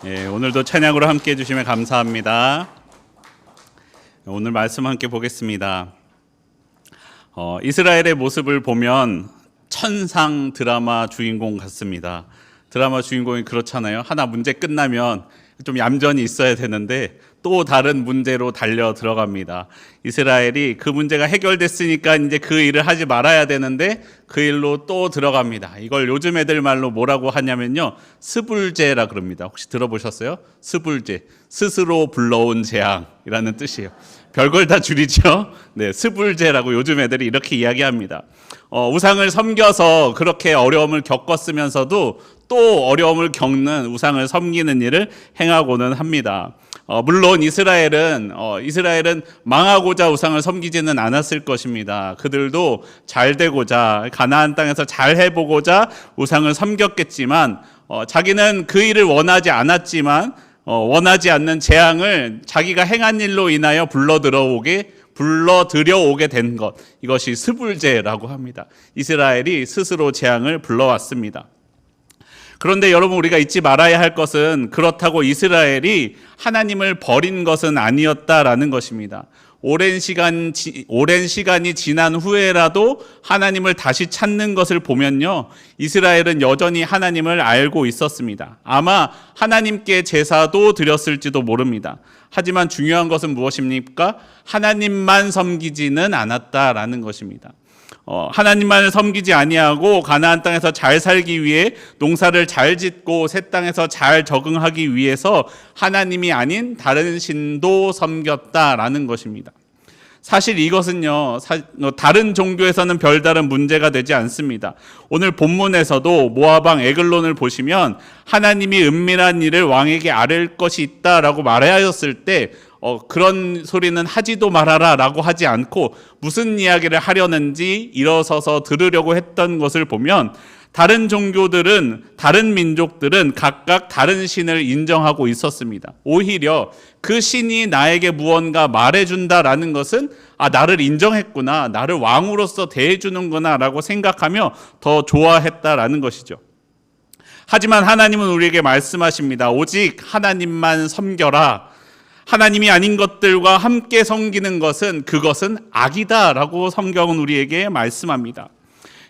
오늘도 찬양으로 함께 해주시면 감사합니다. 오늘 말씀 함께 보겠습니다. 이스라엘의 모습을 보면 천상 드라마 주인공 같습니다. 드라마 주인공이 그렇잖아요. 하나 문제 끝나면 좀 얌전히 있어야 되는데 또 다른 문제로 달려 들어갑니다. 이스라엘이 그 문제가 해결됐으니까 이제 그 일을 하지 말아야 되는데 그 일로 또 들어갑니다. 이걸 요즘 애들 말로 뭐라고 하냐면요, 스불제라 그럽니다. 혹시 들어보셨어요? 스불제, 스스로 불러온 재앙이라는 뜻이에요. 별걸 다 줄이죠. 네, 스불제라고 요즘 애들이 이렇게 이야기합니다. 우상을 섬겨서 그렇게 어려움을 겪었으면서도 또 어려움을 겪는 우상을 섬기는 일을 행하고는 합니다. 물론 이스라엘은 망하고자 우상을 섬기지는 않았을 것입니다. 그들도 잘 되고자, 가나안 땅에서 잘 해보고자 우상을 섬겼겠지만 자기는 그 일을 원하지 않았지만 원하지 않는 재앙을 자기가 행한 일로 인하여 불러들여오게 된 것, 이것이 스불제라고 합니다. 이스라엘이 스스로 재앙을 불러왔습니다. 그런데 여러분, 우리가 잊지 말아야 할 것은 그렇다고 이스라엘이 하나님을 버린 것은 아니었다라는 것입니다. 오랜 시간이 지난 후에라도 하나님을 다시 찾는 것을 보면요, 이스라엘은 여전히 하나님을 알고 있었습니다. 아마 하나님께 제사도 드렸을지도 모릅니다. 하지만 중요한 것은 무엇입니까? 하나님만 섬기지는 않았다라는 것입니다. 하나님만을 섬기지 아니하고 가나안 땅에서 잘 살기 위해 농사를 잘 짓고 새 땅에서 잘 적응하기 위해서 하나님이 아닌 다른 신도 섬겼다라는 것입니다. 사실 이것은요, 다른 종교에서는 별다른 문제가 되지 않습니다. 오늘 본문에서도 모압 왕 에글론을 보시면 하나님이 은밀한 일을 왕에게 아뢰을 것이 있다라고 말하였을 때 그런 소리는 하지도 말아라 라고 하지 않고 무슨 이야기를 하려는지 일어서서 들으려고 했던 것을 보면, 다른 종교들은, 다른 민족들은 각각 다른 신을 인정하고 있었습니다. 오히려 그 신이 나에게 무언가 말해준다라는 것은 나를 인정했구나, 나를 왕으로서 대해주는구나 라고 생각하며 더 좋아했다라는 것이죠. 하지만 하나님은 우리에게 말씀하십니다. 오직 하나님만 섬겨라. 하나님이 아닌 것들과 함께 섬기는 그것은 악이다라고 성경은 우리에게 말씀합니다.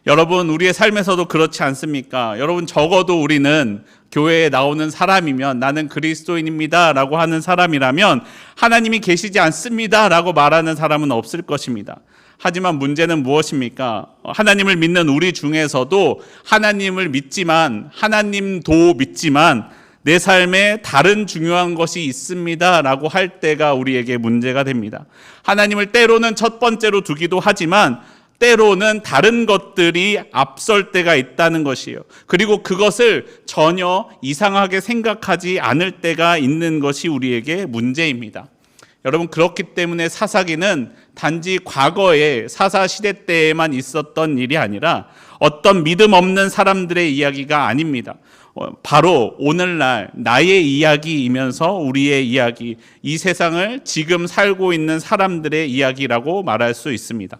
여러분, 우리의 삶에서도 그렇지 않습니까? 여러분, 적어도 우리는 교회에 나오는 사람이면, 나는 그리스도인입니다 라고 하는 사람이라면 하나님이 계시지 않습니다 라고 말하는 사람은 없을 것입니다. 하지만 문제는 무엇입니까? 하나님을 믿는 우리 중에서도 하나님도 믿지만 내 삶에 다른 중요한 것이 있습니다 라고 할 때가 우리에게 문제가 됩니다. 하나님을 때로는 첫 번째로 두기도 하지만 때로는 다른 것들이 앞설 때가 있다는 것이에요. 그리고 그것을 전혀 이상하게 생각하지 않을 때가 있는 것이 우리에게 문제입니다. 여러분, 그렇기 때문에 사사기는 단지 과거의 사사시대 때에만 있었던 일이 아니라 어떤 믿음 없는 사람들의 이야기가 아닙니다. 바로 오늘날 나의 이야기이면서 우리의 이야기, 이 세상을 지금 살고 있는 사람들의 이야기라고 말할 수 있습니다.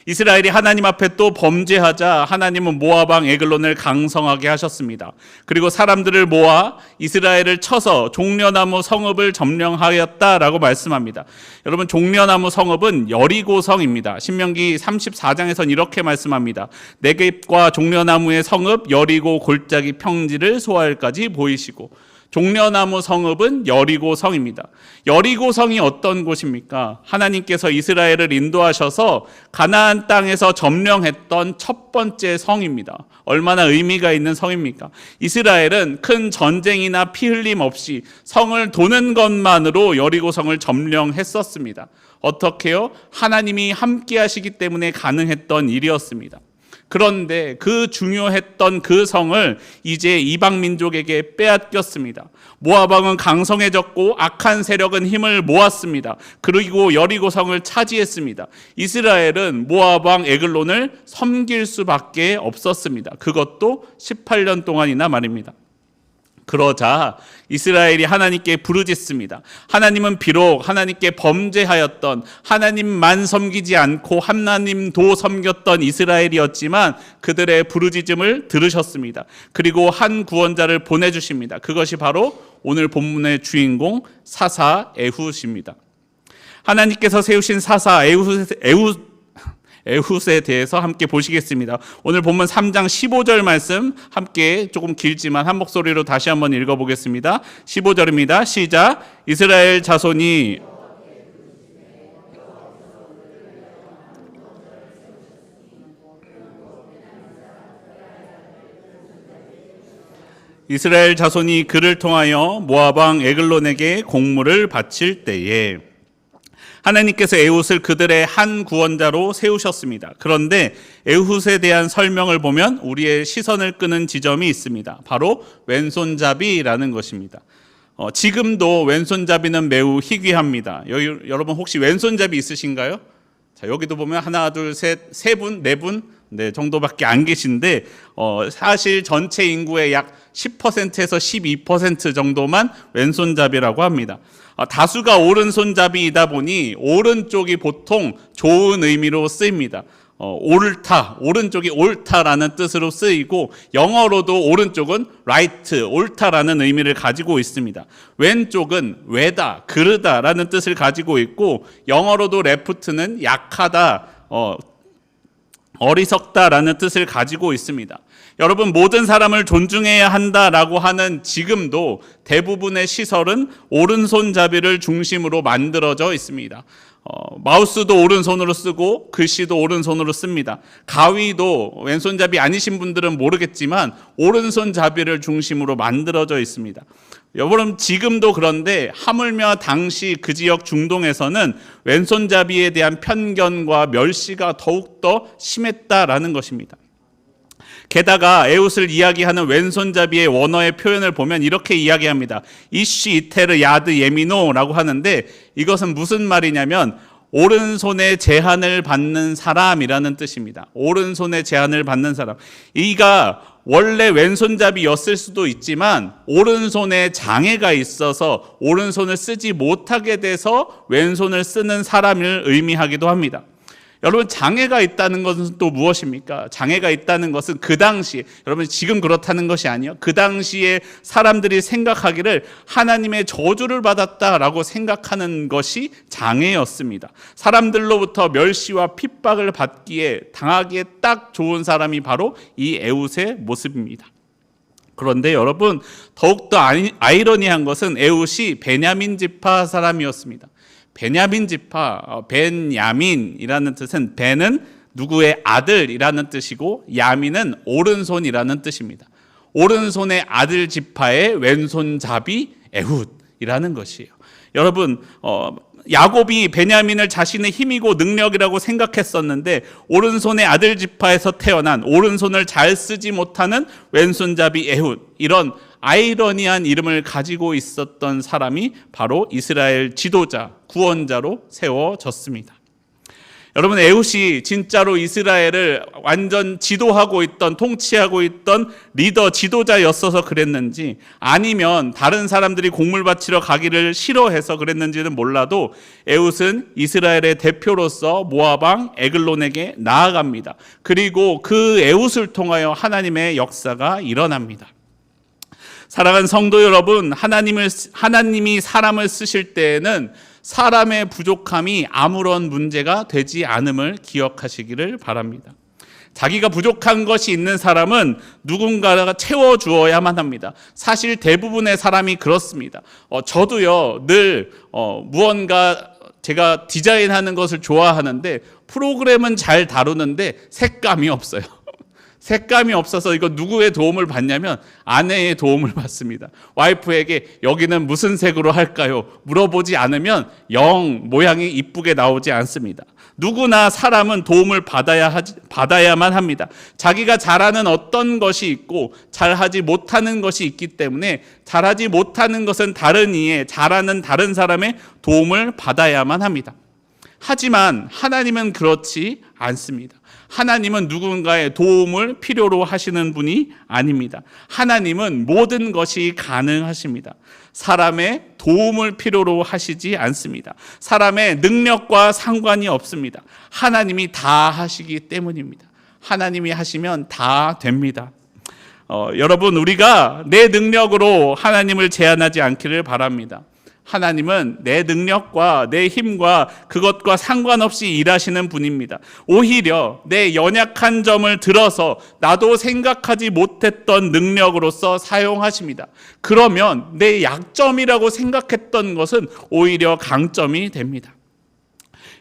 이스라엘이 하나님 앞에 또 범죄하자 하나님은 모압 왕 에글론을 강성하게 하셨습니다. 그리고 사람들을 모아 이스라엘을 쳐서 종려나무 성읍을 점령하였다라고 말씀합니다. 여러분, 종려나무 성읍은 여리고성입니다. 신명기 34장에서는 이렇게 말씀합니다. 네겝과 종려나무의 성읍 여리고 골짜기 평지를 소알까지 보이시고. 종려나무 성읍은 여리고성입니다. 여리고성이 어떤 곳입니까? 하나님께서 이스라엘을 인도하셔서 가나안 땅에서 점령했던 첫 번째 성입니다. 얼마나 의미가 있는 성입니까? 이스라엘은 큰 전쟁이나 피 흘림 없이 성을 도는 것만으로 여리고성을 점령했었습니다. 어떻게요? 하나님이 함께 하시기 때문에 가능했던 일이었습니다. 그런데 그 중요했던 그 성을 이제 이방 민족에게 빼앗겼습니다. 모압 왕은 강성해졌고 악한 세력은 힘을 모았습니다. 그리고 여리고성을 차지했습니다. 이스라엘은 모압 왕 에글론을 섬길 수밖에 없었습니다. 그것도 18년 동안이나 말입니다. 그러자 이스라엘이 하나님께 부르짖습니다. 하나님은 비록 하나님께 범죄하였던, 하나님만 섬기지 않고 하나님도 섬겼던 이스라엘이었지만 그들의 부르짖음을 들으셨습니다. 그리고 한 구원자를 보내주십니다. 그것이 바로 오늘 본문의 주인공 사사 에훗입니다. 하나님께서 세우신 사사 에훗에 대해서 함께 보시겠습니다. 오늘 본문 3장 15절 말씀 함께 조금 길지만 한 목소리로 다시 한번 읽어보겠습니다. 15절입니다. 시작. 이스라엘 자손이 그를 통하여 모압 왕 에글론에게 공물을 바칠 때에 하나님께서 에훗을 그들의 한 구원자로 세우셨습니다. 그런데 에훗에 대한 설명을 보면 우리의 시선을 끄는 지점이 있습니다. 바로 왼손잡이라는 것입니다. 지금도 왼손잡이는 매우 희귀합니다. 여러분 혹시 왼손잡이 있으신가요? 자, 여기도 보면 하나, 둘, 셋, 세 분, 네 분 정도밖에 안 계신데 사실 전체 인구의 약 10%에서 12% 정도만 왼손잡이라고 합니다. 다수가 오른손잡이이다 보니 오른쪽이 보통 좋은 의미로 쓰입니다. 옳다, 오른쪽이 옳다라는 뜻으로 쓰이고 영어로도 오른쪽은 right, 옳다라는 의미를 가지고 있습니다. 왼쪽은 외다, 그르다라는 뜻을 가지고 있고 영어로도 left는 약하다, 어리석다라는 뜻을 가지고 있습니다. 여러분, 모든 사람을 존중해야 한다라고 하는 지금도 대부분의 시설은 오른손잡이를 중심으로 만들어져 있습니다. 마우스도 오른손으로 쓰고 글씨도 오른손으로 씁니다. 가위도 왼손잡이 아니신 분들은 모르겠지만 오른손잡이를 중심으로 만들어져 있습니다. 여러분, 지금도 그런데 하물며 당시 그 지역 중동에서는 왼손잡이에 대한 편견과 멸시가 더욱더 심했다라는 것입니다. 게다가 에훗을 이야기하는 왼손잡이의 원어의 표현을 보면 이렇게 이야기합니다. 이쉬 이테르 야드 예미노라고 하는데 이것은 무슨 말이냐면 오른손에 제한을 받는 사람이라는 뜻입니다. 오른손에 제한을 받는 사람. 이가 원래 왼손잡이였을 수도 있지만 오른손에 장애가 있어서 오른손을 쓰지 못하게 돼서 왼손을 쓰는 사람을 의미하기도 합니다. 여러분, 장애가 있다는 것은 또 무엇입니까? 장애가 있다는 것은 그 당시, 여러분 지금 그렇다는 것이 아니에요. 그 당시에 사람들이 생각하기를 하나님의 저주를 받았다라고 생각하는 것이 장애였습니다. 사람들로부터 멸시와 핍박을 받기에 당하기에 딱 좋은 사람이 바로 이 에훗의 모습입니다. 그런데 여러분, 더욱더 아이러니한 것은 에훗이 베냐민 지파 사람이었습니다. 베냐민 지파, 벤야민이라는 뜻은 벤은 누구의 아들이라는 뜻이고 야민은 오른손이라는 뜻입니다. 오른손의 아들 지파의 왼손잡이 에훗이라는 것이에요. 여러분, 야곱이 베냐민을 자신의 힘이고 능력이라고 생각했었는데 오른손의 아들 지파에서 태어난 오른손을 잘 쓰지 못하는 왼손잡이 에훗, 이런 아이러니한 이름을 가지고 있었던 사람이 바로 이스라엘 지도자, 구원자로 세워졌습니다. 여러분, 에훗이 진짜로 이스라엘을 완전 지도하고 있던, 통치하고 있던 리더, 지도자였어서 그랬는지 아니면 다른 사람들이 곡물 바치러 가기를 싫어해서 그랬는지는 몰라도 에훗은 이스라엘의 대표로서 모압 왕 에글론에게 나아갑니다. 그리고 그 에훗을 통하여 하나님의 역사가 일어납니다. 사랑하는 성도 여러분, 하나님이 사람을 쓰실 때에는 사람의 부족함이 아무런 문제가 되지 않음을 기억하시기를 바랍니다. 자기가 부족한 것이 있는 사람은 누군가가 채워주어야만 합니다. 사실 대부분의 사람이 그렇습니다. 저도요, 늘 무언가 제가 디자인하는 것을 좋아하는데 프로그램은 잘 다루는데 색감이 없어요. 색감이 없어서 이거 누구의 도움을 받냐면 아내의 도움을 받습니다. 와이프에게 여기는 무슨 색으로 할까요? 물어보지 않으면 영 모양이 이쁘게 나오지 않습니다. 누구나 사람은 도움을 받아야만 합니다. 자기가 잘하는 어떤 것이 있고 잘하지 못하는 것이 있기 때문에 잘하지 못하는 것은 다른 이의, 잘하는 다른 사람의 도움을 받아야만 합니다. 하지만 하나님은 그렇지 않습니다. 하나님은 누군가의 도움을 필요로 하시는 분이 아닙니다. 하나님은 모든 것이 가능하십니다. 사람의 도움을 필요로 하시지 않습니다. 사람의 능력과 상관이 없습니다. 하나님이 다 하시기 때문입니다. 하나님이 하시면 다 됩니다. 여러분, 우리가 내 능력으로 하나님을 제한하지 않기를 바랍니다. 하나님은 내 능력과 내 힘과 그것과 상관없이 일하시는 분입니다. 오히려 내 연약한 점을 들어서 나도 생각하지 못했던 능력으로서 사용하십니다. 그러면 내 약점이라고 생각했던 것은 오히려 강점이 됩니다.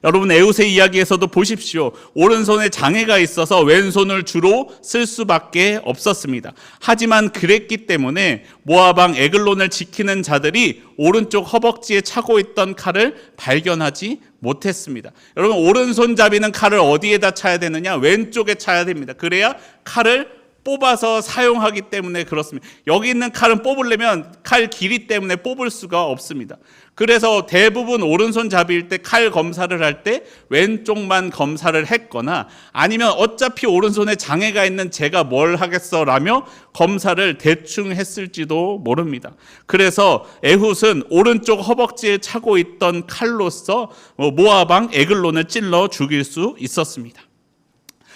여러분, 에웃의 이야기에서도 보십시오. 오른손에 장애가 있어서 왼손을 주로 쓸 수밖에 없었습니다. 하지만 그랬기 때문에 모압 왕 에글론을 지키는 자들이 오른쪽 허벅지에 차고 있던 칼을 발견하지 못했습니다. 여러분, 오른손잡이는 칼을 어디에다 차야 되느냐? 왼쪽에 차야 됩니다. 그래야 칼을 뽑아서 사용하기 때문에 그렇습니다. 여기 있는 칼은 뽑으려면 칼 길이 때문에 뽑을 수가 없습니다. 그래서 대부분 오른손잡이일 때 칼 검사를 할 때 왼쪽만 검사를 했거나, 아니면 어차피 오른손에 장애가 있는 제가 뭘 하겠어 라며 검사를 대충 했을지도 모릅니다. 그래서 에훗은 오른쪽 허벅지에 차고 있던 칼로서 모압 왕 에글론을 찔러 죽일 수 있었습니다.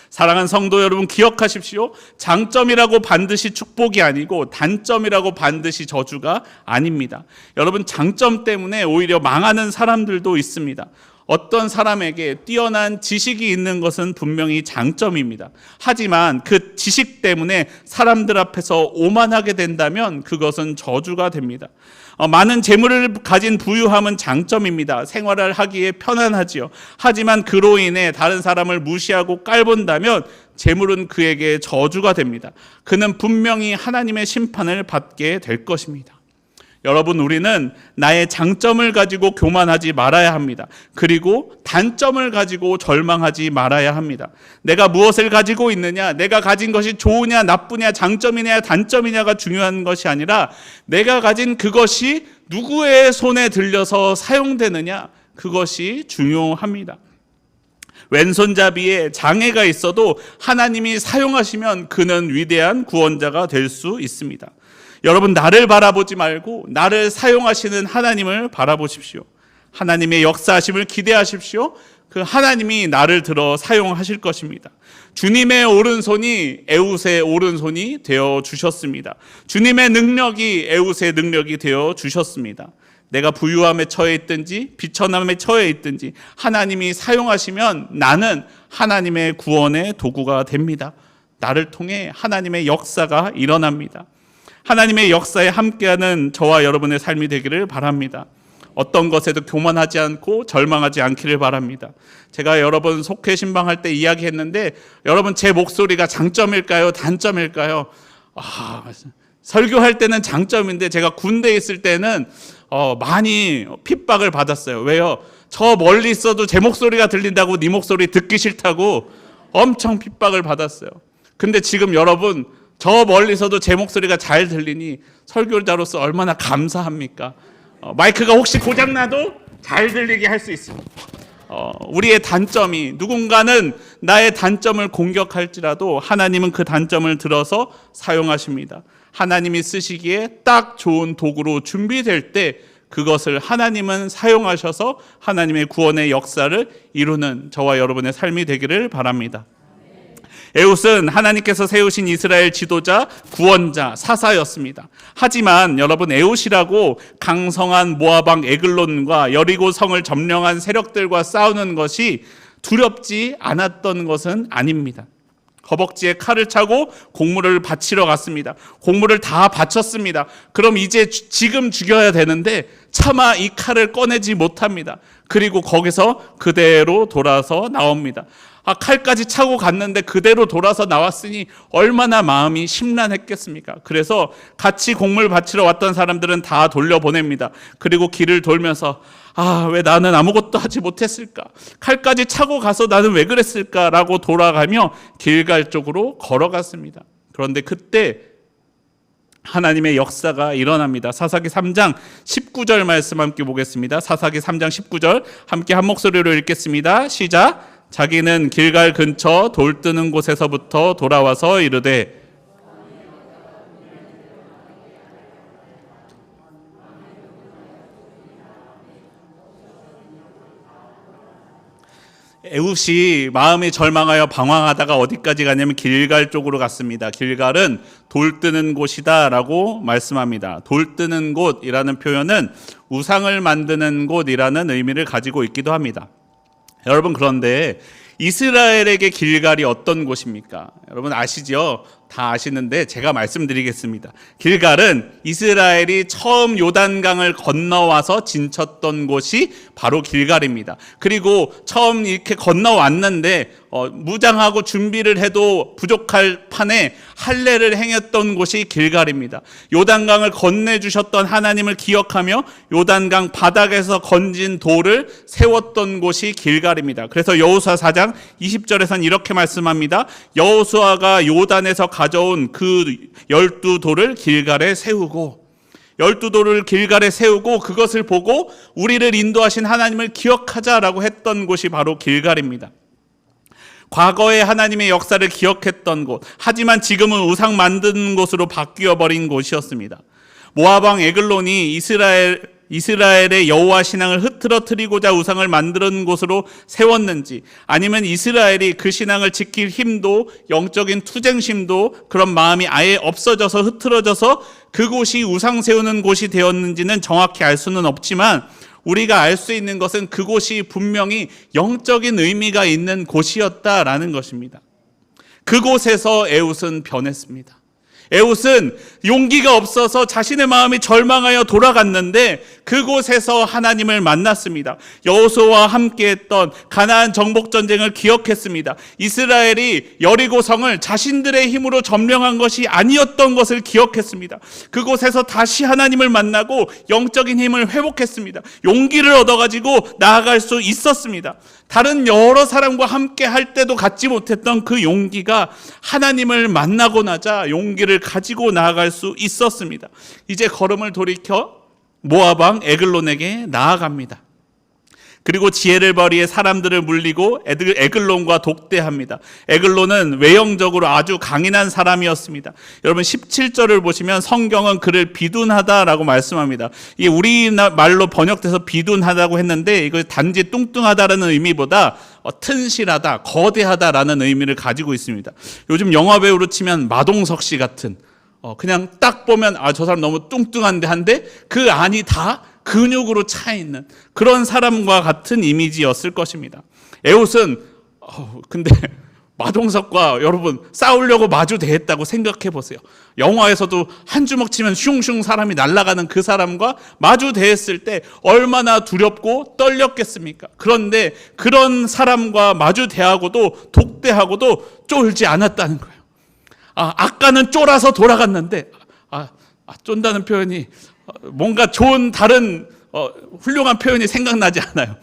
사랑하는 성도 여러분, 기억하십시오. 장점이라고 반드시 축복이 아니고 단점이라고 반드시 저주가 아닙니다. 여러분, 장점 때문에 오히려 망하는 사람들도 있습니다. 어떤 사람에게 뛰어난 지식이 있는 것은 분명히 장점입니다. 하지만 그 지식 때문에 사람들 앞에서 오만하게 된다면 그것은 저주가 됩니다. 많은 재물을 가진 부유함은 장점입니다. 생활을 하기에 편안하지요. 하지만 그로 인해 다른 사람을 무시하고 깔본다면 재물은 그에게 저주가 됩니다. 그는 분명히 하나님의 심판을 받게 될 것입니다. 여러분, 우리는 나의 장점을 가지고 교만하지 말아야 합니다. 그리고 단점을 가지고 절망하지 말아야 합니다. 내가 무엇을 가지고 있느냐, 내가 가진 것이 좋으냐 나쁘냐, 장점이냐 단점이냐가 중요한 것이 아니라 내가 가진 그것이 누구의 손에 들려서 사용되느냐, 그것이 중요합니다. 왼손잡이에 장애가 있어도 하나님이 사용하시면 그는 위대한 구원자가 될 수 있습니다. 여러분, 나를 바라보지 말고 나를 사용하시는 하나님을 바라보십시오. 하나님의 역사하심을 기대하십시오. 그 하나님이 나를 들어 사용하실 것입니다. 주님의 오른손이 에웃의 오른손이 되어 주셨습니다. 주님의 능력이 에웃의 능력이 되어 주셨습니다. 내가 부유함에 처해 있든지 비천함에 처해 있든지 하나님이 사용하시면 나는 하나님의 구원의 도구가 됩니다. 나를 통해 하나님의 역사가 일어납니다. 하나님의 역사에 함께하는 저와 여러분의 삶이 되기를 바랍니다. 어떤 것에도 교만하지 않고 절망하지 않기를 바랍니다. 제가 여러분 속회 신방할 때 이야기했는데, 여러분 제 목소리가 장점일까요? 단점일까요? 설교할 때는 장점인데 제가 군대에 있을 때는 많이 핍박을 받았어요. 왜요? 저 멀리 있어도 제 목소리가 들린다고 네 목소리 듣기 싫다고 엄청 핍박을 받았어요. 근데 지금 여러분, 저 멀리서도 제 목소리가 잘 들리니 설교자로서 얼마나 감사합니까? 마이크가 혹시 고장나도 잘 들리게 할 수 있습니다. 우리의 단점이, 누군가는 나의 단점을 공격할지라도 하나님은 그 단점을 들어서 사용하십니다. 하나님이 쓰시기에 딱 좋은 도구로 준비될 때 그것을 하나님은 사용하셔서 하나님의 구원의 역사를 이루는 저와 여러분의 삶이 되기를 바랍니다. 에웃은 하나님께서 세우신 이스라엘 지도자, 구원자, 사사였습니다. 하지만 여러분, 에웃이라고 강성한 모압 왕 에글론과 여리고 성을 점령한 세력들과 싸우는 것이 두렵지 않았던 것은 아닙니다. 허벅지에 칼을 차고 곡물을 바치러 갔습니다. 곡물을 다 바쳤습니다. 그럼 이제 지금 죽여야 되는데 차마 이 칼을 꺼내지 못합니다. 그리고 거기서 그대로 돌아서 나옵니다. 칼까지 차고 갔는데 그대로 돌아서 나왔으니 얼마나 마음이 심란했겠습니까? 그래서 같이 곡물 바치러 왔던 사람들은 다 돌려보냅니다. 그리고 길을 돌면서 왜 나는 아무것도 하지 못했을까? 칼까지 차고 가서 나는 왜 그랬을까라고 돌아가며 길갈 쪽으로 걸어갔습니다. 그런데 그때 하나님의 역사가 일어납니다. 사사기 3장 19절 말씀 함께 보겠습니다. 사사기 3장 19절 함께 한 목소리로 읽겠습니다. 시작. 자기는 길갈 근처 돌 뜨는 곳에서부터 돌아와서 이르되 에훗이 마음이 절망하여 방황하다가 어디까지 가냐면 길갈 쪽으로 갔습니다. 길갈은 돌 뜨는 곳이다 라고 말씀합니다. 돌 뜨는 곳이라는 표현은 우상을 만드는 곳이라는 의미를 가지고 있기도 합니다. 여러분, 그런데 이스라엘에게 길갈이 어떤 곳입니까? 여러분 아시죠? 다 아시는데 제가 말씀드리겠습니다. 길갈은 이스라엘이 처음 요단강을 건너와서 진쳤던 곳이 바로 길갈입니다. 그리고 처음 이렇게 건너왔는데 무장하고 준비를 해도 부족할 판에 할례를 행했던 곳이 길갈입니다. 요단강을 건네주셨던 하나님을 기억하며 요단강 바닥에서 건진 돌을 세웠던 곳이 길갈입니다. 그래서 여호수아 4장 20절에서는 이렇게 말씀합니다. 여호수아가 요단에서 가져온 그 12돌을 길갈에 세우고, 12돌을 길갈에 세우고 그것을 보고 우리를 인도하신 하나님을 기억하자라고 했던 곳이 바로 길갈입니다. 과거의 하나님의 역사를 기억했던 곳, 하지만 지금은 우상 만드는 곳으로 바뀌어버린 곳이었습니다. 모압 왕 에글론이 이스라엘의 여호와 신앙을 흐트러뜨리고자 우상을 만드는 곳으로 세웠는지, 아니면 이스라엘이 그 신앙을 지킬 힘도 영적인 투쟁심도 그런 마음이 아예 없어져서 흐트러져서 그곳이 우상 세우는 곳이 되었는지는 정확히 알 수는 없지만, 우리가 알 수 있는 것은 그곳이 분명히 영적인 의미가 있는 곳이었다라는 것입니다. 그곳에서 에훗은 변했습니다. 에훗은 용기가 없어서 자신의 마음이 절망하여 돌아갔는데 그곳에서 하나님을 만났습니다. 여호수아와 함께했던 가나안 정복 전쟁을 기억했습니다. 이스라엘이 여리고성을 자신들의 힘으로 점령한 것이 아니었던 것을 기억했습니다. 그곳에서 다시 하나님을 만나고 영적인 힘을 회복했습니다. 용기를 얻어가지고 나아갈 수 있었습니다. 다른 여러 사람과 함께 할 때도 갖지 못했던 그 용기가 하나님을 만나고 나자 용기를 가지고 나아갈 수 있었습니다. 이제 걸음을 돌이켜 모압 왕 에글론에게 나아갑니다. 그리고 지혜를 발휘해 사람들을 물리고 에글론과 독대합니다. 에글론은 외형적으로 아주 강인한 사람이었습니다. 여러분 17절을 보시면 성경은 그를 비둔하다라고 말씀합니다. 이게 우리말로 번역돼서 비둔하다고 했는데 이거 단지 뚱뚱하다라는 의미보다 튼실하다, 거대하다라는 의미를 가지고 있습니다. 요즘 영화배우로 치면 마동석 씨 같은 그냥 딱 보면 저 사람 너무 뚱뚱한데 한데 그 안이 다 근육으로 차 있는 그런 사람과 같은 이미지였을 것입니다. 에훗은 근데 마동석과 여러분 싸우려고 마주 대했다고 생각해 보세요. 영화에서도 한 주먹 치면 슝슝 사람이 날아가는 그 사람과 마주 대했을 때 얼마나 두렵고 떨렸겠습니까? 그런데 그런 사람과 마주 대하고도 독대하고도 쫄지 않았다는 거예요. 아까는 쫄아서 돌아갔는데 쫀다는 표현이 뭔가 좋은 다른 훌륭한 표현이 생각나지 않아요.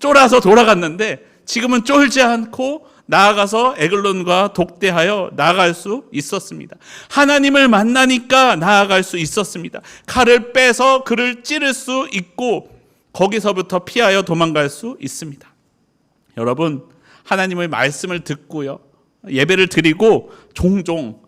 쫄아서 돌아갔는데 지금은 쫄지 않고 나아가서 에글론과 독대하여 나아갈 수 있었습니다. 하나님을 만나니까 나아갈 수 있었습니다. 칼을 빼서 그를 찌를 수 있고 거기서부터 피하여 도망갈 수 있습니다. 여러분, 하나님의 말씀을 듣고요, 예배를 드리고 종종,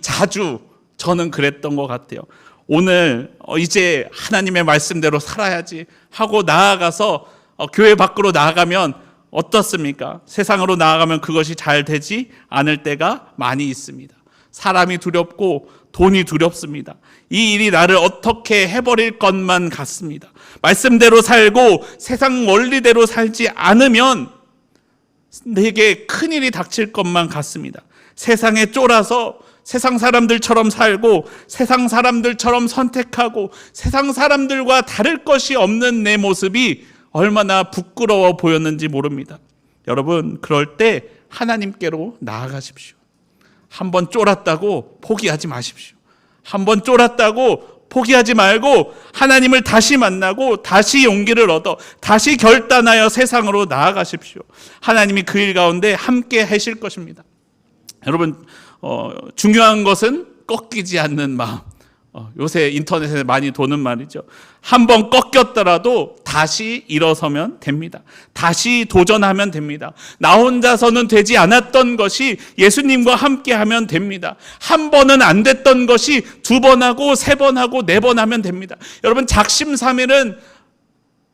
자주 저는 그랬던 것 같아요. 오늘 이제 하나님의 말씀대로 살아야지 하고 나아가서 교회 밖으로 나아가면 어떻습니까? 세상으로 나아가면 그것이 잘 되지 않을 때가 많이 있습니다. 사람이 두렵고 돈이 두렵습니다. 이 일이 나를 어떻게 해버릴 것만 같습니다. 말씀대로 살고 세상 원리대로 살지 않으면 내게 큰일이 닥칠 것만 같습니다. 세상에 쫄아서 세상 사람들처럼 살고 세상 사람들처럼 선택하고 세상 사람들과 다를 것이 없는 내 모습이 얼마나 부끄러워 보였는지 모릅니다. 여러분, 그럴 때 하나님께로 나아가십시오. 한번 쫄았다고 포기하지 마십시오. 한번 쫄았다고 포기하지 말고 하나님을 다시 만나고 다시 용기를 얻어 다시 결단하여 세상으로 나아가십시오. 하나님이 그 일 가운데 함께 하실 것입니다. 여러분, 중요한 것은 꺾이지 않는 마음. 요새 인터넷에 많이 도는 말이죠. 한번 꺾였더라도 다시 일어서면 됩니다. 다시 도전하면 됩니다. 나 혼자서는 되지 않았던 것이 예수님과 함께 하면 됩니다. 한 번은 안 됐던 것이 2번 하고 3번 하고 4번 하면 됩니다. 여러분, 작심삼일은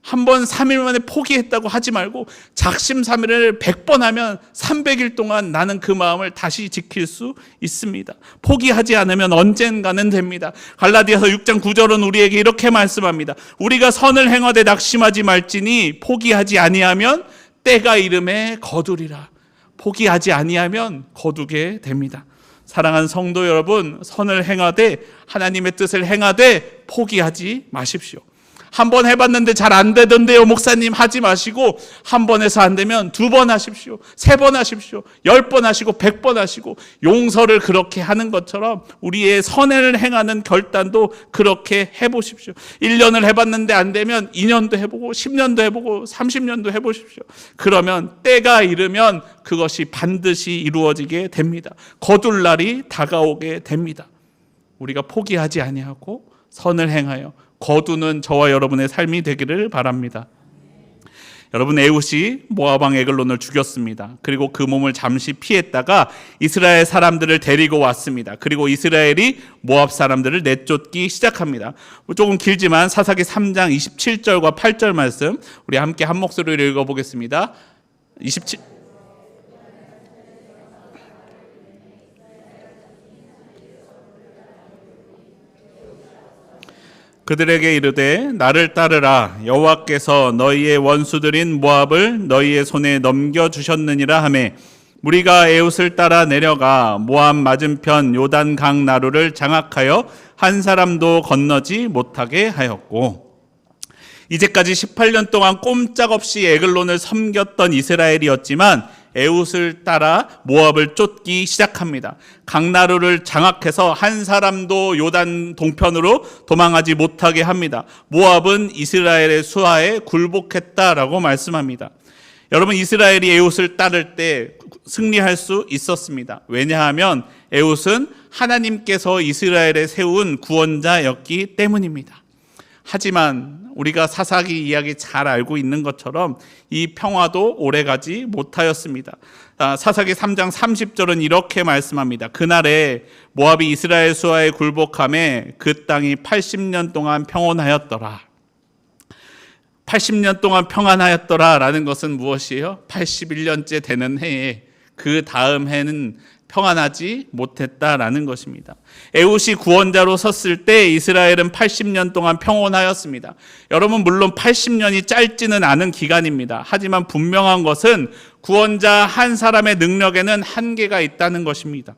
한 번 3일 만에 포기했다고 하지 말고 작심삼일을 100번 하면 300일 동안 나는 그 마음을 다시 지킬 수 있습니다. 포기하지 않으면 언젠가는 됩니다. 갈라디아서 6장 9절은 우리에게 이렇게 말씀합니다. 우리가 선을 행하되 낙심하지 말지니 포기하지 아니하면 때가 이름에 거두리라. 포기하지 아니하면 거두게 됩니다. 사랑하는 성도 여러분, 선을 행하되 하나님의 뜻을 행하되 포기하지 마십시오. 한 번 해봤는데 잘 안 되던데요, 목사님, 하지 마시고 한 번 해서 안 되면 2번 하십시오. 3번 하십시오. 10번 하시고 100번 하시고 용서를 그렇게 하는 것처럼 우리의 선을 행하는 결단도 그렇게 해보십시오. 1년을 해봤는데 안 되면 2년도 해보고 10년도 해보고 30년도 해보십시오. 그러면 때가 이르면 그것이 반드시 이루어지게 됩니다. 거둘 날이 다가오게 됩니다. 우리가 포기하지 아니하고 선을 행하여 거두는 저와 여러분의 삶이 되기를 바랍니다. 여러분, 에훗이 모압 왕 에글론을 죽였습니다. 그리고 그 몸을 잠시 피했다가 이스라엘 사람들을 데리고 왔습니다. 그리고 이스라엘이 모압 사람들을 내쫓기 시작합니다. 조금 길지만 사사기 3장 27절과 8절 말씀 우리 함께 한 목소리로 읽어보겠습니다. 27 그들에게 이르되 나를 따르라. 여호와께서 너희의 원수들인 모압을 너희의 손에 넘겨주셨느니라 하매 무리가 에훗을 따라 내려가 모압 맞은편 요단강 나루를 장악하여 한 사람도 건너지 못하게 하였고, 이제까지 18년 동안 꼼짝없이 에글론을 섬겼던 이스라엘이었지만 에훗을 따라 모압을 쫓기 시작합니다. 강나루를 장악해서 한 사람도 요단 동편으로 도망하지 못하게 합니다. 모압은 이스라엘의 수하에 굴복했다라고 말씀합니다. 여러분, 이스라엘이 에훗을 따를 때 승리할 수 있었습니다. 왜냐하면 에훗은 하나님께서 이스라엘에 세운 구원자였기 때문입니다. 하지만 우리가 사사기 이야기 잘 알고 있는 것처럼 이 평화도 오래가지 못하였습니다. 사사기 3장 30절은 이렇게 말씀합니다. 그날에 모압이 이스라엘 수하에 굴복함에 그 땅이 80년 동안 평온하였더라. 80년 동안 평안하였더라 라는 것은 무엇이에요? 81년째 되는 해에 그 다음 해는 평안하지 못했다라는 것입니다. 에훗이 구원자로 섰을 때 이스라엘은 80년 동안 평온하였습니다. 여러분, 물론 80년이 짧지는 않은 기간입니다. 하지만 분명한 것은 구원자 한 사람의 능력에는 한계가 있다는 것입니다.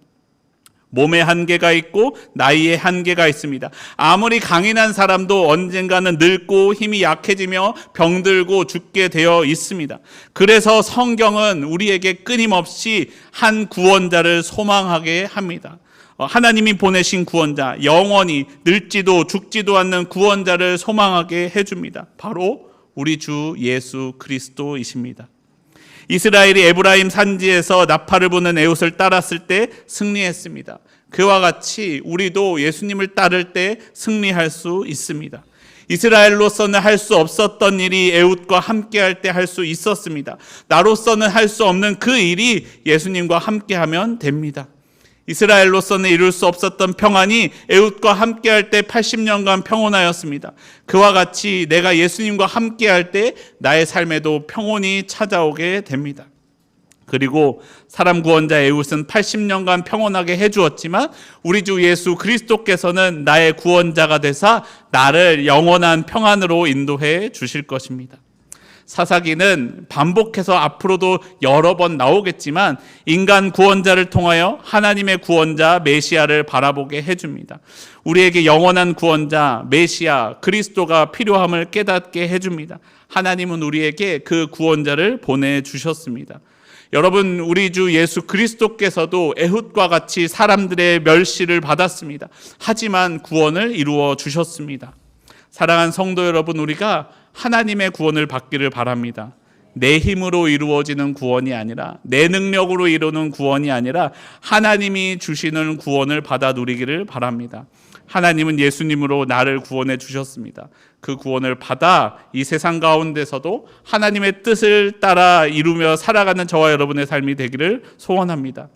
몸의 한계가 있고 나이의 한계가 있습니다. 아무리 강인한 사람도 언젠가는 늙고 힘이 약해지며 병들고 죽게 되어 있습니다. 그래서 성경은 우리에게 끊임없이 한 구원자를 소망하게 합니다. 하나님이 보내신 구원자, 영원히 늙지도 죽지도 않는 구원자를 소망하게 해줍니다. 바로 우리 주 예수 그리스도이십니다. 이스라엘이 에브라임 산지에서 나팔을 부는 에훗을 따랐을 때 승리했습니다. 그와 같이 우리도 예수님을 따를 때 승리할 수 있습니다. 이스라엘로서는 할 수 없었던 일이 에훗과 함께할 때 할 수 있었습니다. 나로서는 할 수 없는 그 일이 예수님과 함께하면 됩니다. 이스라엘로서는 이룰 수 없었던 평안이 에훗과 함께할 때 80년간 평온하였습니다. 그와 같이 내가 예수님과 함께할 때 나의 삶에도 평온이 찾아오게 됩니다. 그리고 사람 구원자 에훗은 80년간 평온하게 해주었지만 우리 주 예수 그리스도께서는 나의 구원자가 되사 나를 영원한 평안으로 인도해 주실 것입니다. 사사기는 반복해서 앞으로도 여러 번 나오겠지만 인간 구원자를 통하여 하나님의 구원자 메시아를 바라보게 해줍니다. 우리에게 영원한 구원자 메시아 그리스도가 필요함을 깨닫게 해줍니다. 하나님은 우리에게 그 구원자를 보내주셨습니다. 여러분, 우리 주 예수 그리스도께서도 에훗과 같이 사람들의 멸시를 받았습니다. 하지만 구원을 이루어 주셨습니다. 사랑하는 성도 여러분, 우리가 하나님의 구원을 받기를 바랍니다. 내 힘으로 이루어지는 구원이 아니라, 내 능력으로 이루는 구원이 아니라 하나님이 주시는 구원을 받아 누리기를 바랍니다. 하나님은 예수님으로 나를 구원해 주셨습니다. 그 구원을 받아 이 세상 가운데서도 하나님의 뜻을 따라 이루며 살아가는 저와 여러분의 삶이 되기를 소원합니다.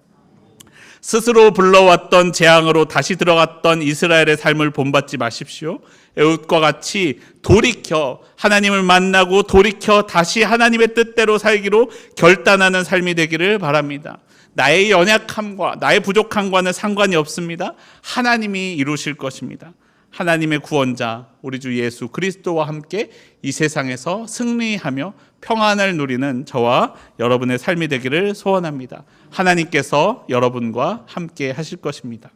스스로 불러왔던 재앙으로 다시 들어갔던 이스라엘의 삶을 본받지 마십시오. 에훗과 같이 돌이켜 하나님을 만나고 돌이켜 다시 하나님의 뜻대로 살기로 결단하는 삶이 되기를 바랍니다. 나의 연약함과 나의 부족함과는 상관이 없습니다. 하나님이 이루실 것입니다. 하나님의 구원자 우리 주 예수 그리스도와 함께 이 세상에서 승리하며 평안을 누리는 저와 여러분의 삶이 되기를 소원합니다. 하나님께서 여러분과 함께 하실 것입니다.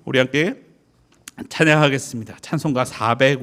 우리 함께 찬양하겠습니다. 찬송가 400